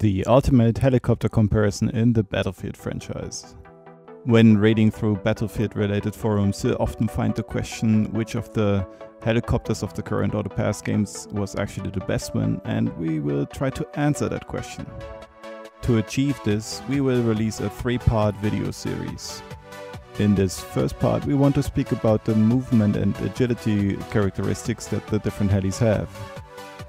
The ultimate helicopter comparison in the Battlefield franchise. When reading through Battlefield-related forums, you'll often find the question which of the helicopters of the current or the past games was actually the best one, and we will try to answer that question. To achieve this, we will release a 3-part video series. In this first part, we want to speak about the movement and agility characteristics that the different helis have.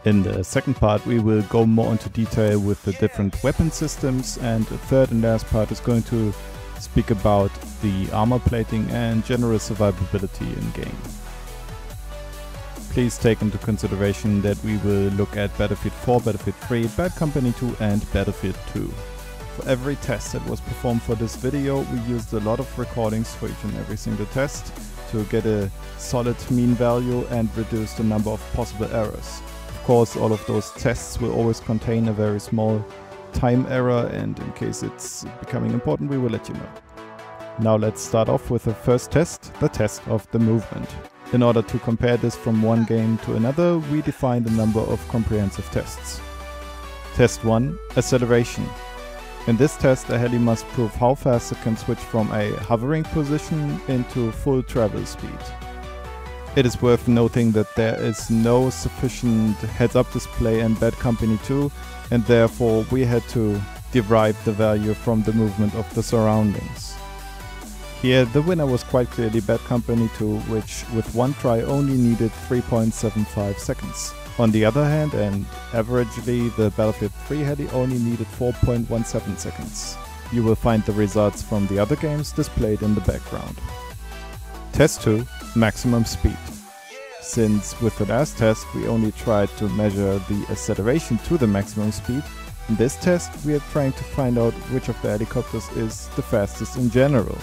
In the second part, we will go more into detail with the different weapon systems, and the third and last part is going to speak about the armor plating and general survivability in-game. Please take into consideration that we will look at Battlefield 4, Battlefield 3, Bad Company 2 and Battlefield 2. For every test that was performed for this video, we used a lot of recordings for each and every single test to get a solid mean value and reduce the number of possible errors. Of course, all of those tests will always contain a very small time error, and in case it's becoming important, we will let you know. Now let's start off with the first test, the test of the movement. In order to compare this from one game to another, we defined a number of comprehensive tests. Test 1, acceleration. In this test, a heli must prove how fast it can switch from a hovering position into full travel speed. It is worth noting that there is no sufficient heads-up display in Bad Company 2, and therefore we had to derive the value from the movement of the surroundings. Here the winner was quite clearly Bad Company 2, which with one try only needed 3.75 seconds. On the other hand, and averagely, the Battlefield 3 heli only needed 4.17 seconds. You will find the results from the other games displayed in the background. Test 2, maximum speed. Since with the last test we only tried to measure the acceleration to the maximum speed, in this test we are trying to find out which of the helicopters is the fastest in general.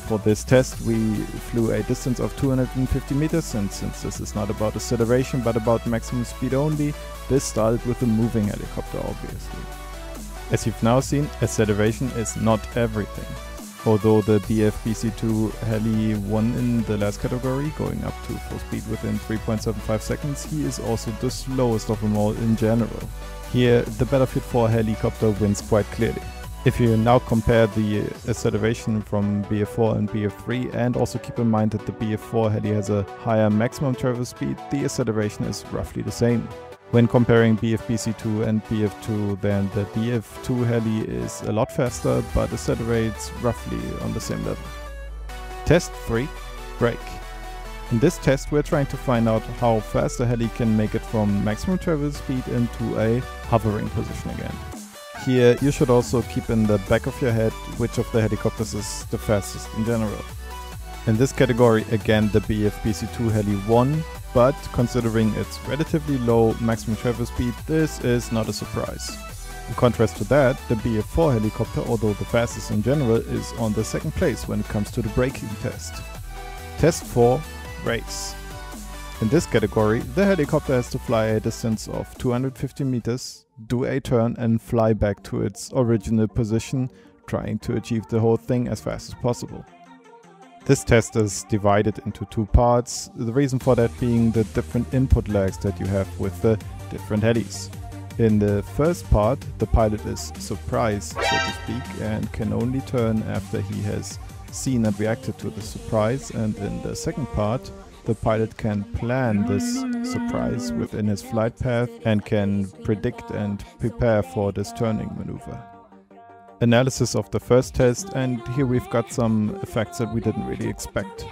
For this test we flew a distance of 250 meters, and since this is not about acceleration but about maximum speed only, this started with a moving helicopter obviously. As you've now seen, acceleration is not everything. Although the BC2 heli won in the last category, going up to full speed within 3.75 seconds, he is also the slowest of them all in general. Here the Battlefield 4 helicopter wins quite clearly. If you now compare the acceleration from BF4 and BF3, and also keep in mind that the BF4 heli has a higher maximum travel speed, the acceleration is roughly the same. When comparing BC2 and BF2, then the BF2 heli is a lot faster but accelerates roughly on the same level. Test 3, brake. In this test we're trying to find out how fast a heli can make it from maximum travel speed into a hovering position again. Here you should also keep in the back of your head which of the helicopters is the fastest in general. In this category again the BC2 heli won, but considering its relatively low maximum travel speed, this is not a surprise. In contrast to that, the BF4 helicopter, although the fastest in general, is on the second place when it comes to the braking test. Test 4, race. In this category, the helicopter has to fly a distance of 250 meters, do a turn and fly back to its original position, trying to achieve the whole thing as fast as possible. This test is divided into 2 parts, the reason for that being the different input lags that you have with the different helis. In the first part, the pilot is surprised, so to speak, and can only turn after he has seen and reacted to the surprise, and in the second part, the pilot can plan this surprise within his flight path and can predict and prepare for this turning maneuver. Analysis of the first test, and here we've got some effects that we didn't really expect.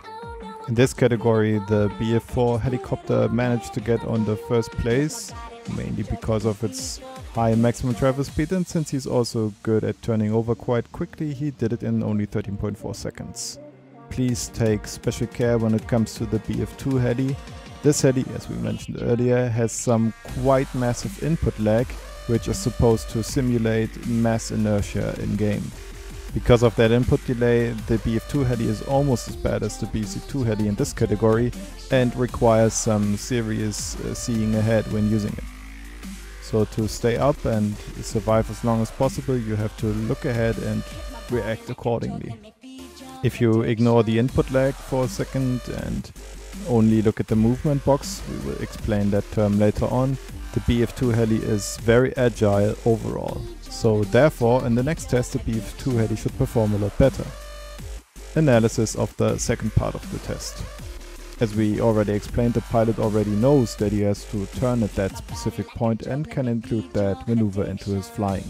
In this category the BF4 helicopter managed to get on the first place, mainly because of its high maximum travel speed, and since he's also good at turning over quite quickly, he did it in only 13.4 seconds. Please take special care when it comes to the BF2 heli. This heli, as we mentioned earlier, has some quite massive input lag, which is supposed to simulate mass inertia in-game. Because of that input delay, the BF2 heli is almost as bad as the BC2 heli in this category and requires some serious seeing ahead when using it. So to stay up and survive as long as possible, you have to look ahead and react accordingly. If you ignore the input lag for a second and only look at the movement box, we will explain that term later on, The BF2 Heli is very agile overall, so therefore in the next test the BF2 Heli should perform a lot better. Analysis of the second part of the test. As we already explained, the pilot already knows that he has to turn at that specific point and can include that maneuver into his flying.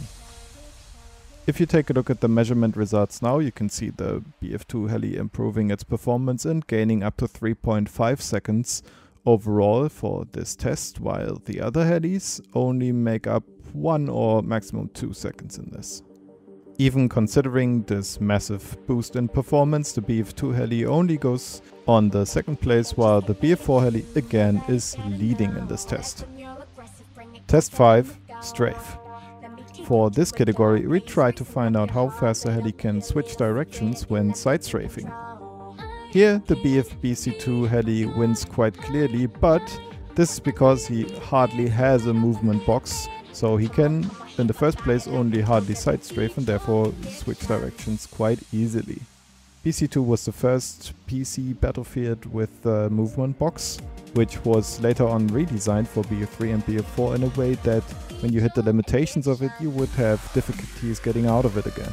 If you take a look at the measurement results now, you can see the BF2 Heli improving its performance and gaining up to 3.5 seconds overall for this test, while the other helis only make up 1 or maximum 2 seconds in this. Even considering this massive boost in performance, the BF2 Heli only goes on the second place, while the BF4 Heli again is leading in this test. Test 5, Strafe. For this category, we try to find out how fast a heli can switch directions when side strafing. Here the BC2 Heli wins quite clearly, but this is because he hardly has a movement box, so he can in the first place only hardly side strafe and therefore switch directions quite easily. BC2 was the first PC battlefield with a movement box, which was later on redesigned for BF3 and BF4 in a way that when you hit the limitations of it, you would have difficulties getting out of it again.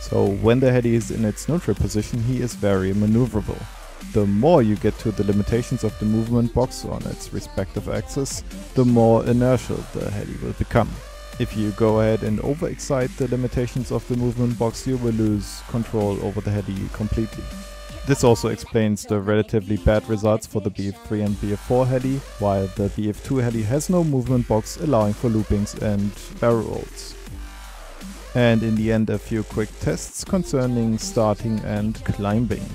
So when the heli is in its neutral position, he is very maneuverable. The more you get to the limitations of the movement box on its respective axis, the more inertial the heli will become. If you go ahead and overexcite the limitations of the movement box, you will lose control over the heli completely. This also explains the relatively bad results for the BF3 and BF4 heli, while the BF2 heli has no movement box, allowing for loopings and barrel rolls. And in the end, a few quick tests concerning starting and climbing.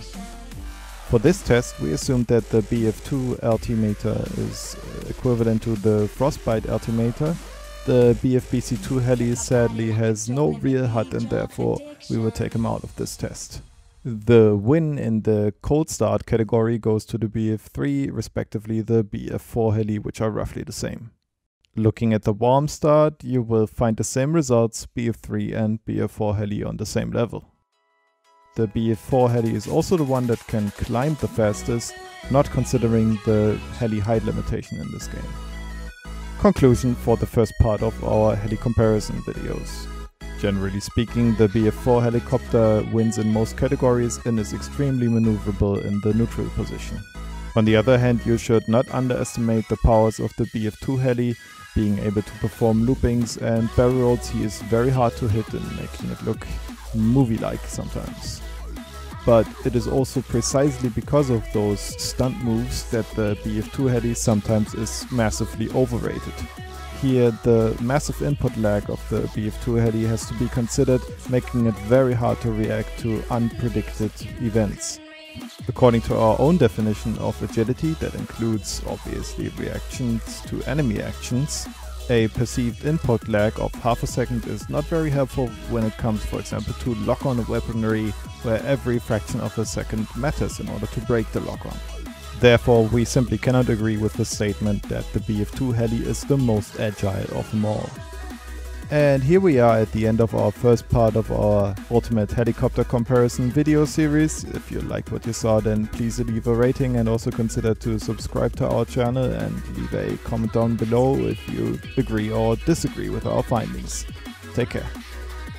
For this test, we assumed that the BF2 altimeter is equivalent to the Frostbite altimeter. The BC2 heli sadly has no real HUD and therefore we will take him out of this test. The win in the cold start category goes to the BF3, respectively the BF4 heli, which are roughly the same. Looking at the warm start, you will find the same results, BF3 and BF4 heli on the same level. The BF4 heli is also the one that can climb the fastest, not considering the heli height limitation in this game. Conclusion for the first part of our heli comparison videos. Generally speaking, the BF4 helicopter wins in most categories and is extremely maneuverable in the neutral position. On the other hand, you should not underestimate the powers of the BF2 heli, being able to perform loopings and barrel rolls. He is very hard to hit and making it look movie-like sometimes. But it is also precisely because of those stunt moves that the BF2 heli sometimes is massively overrated. Here the massive input lag of the BF2 heli has to be considered, making it very hard to react to unpredicted events. According to our own definition of agility, that includes obviously reactions to enemy actions, a perceived input lag of half a second is not very helpful when it comes, for example, to lock-on weaponry, where every fraction of a second matters in order to break the lock-on. Therefore, we simply cannot agree with the statement that the BF2 heli is the most agile of them all. And here we are at the end of our first part of our Ultimate Helicopter Comparison video series. If you liked what you saw, then please leave a rating and also consider to subscribe to our channel and leave a comment down below if you agree or disagree with our findings. Take care.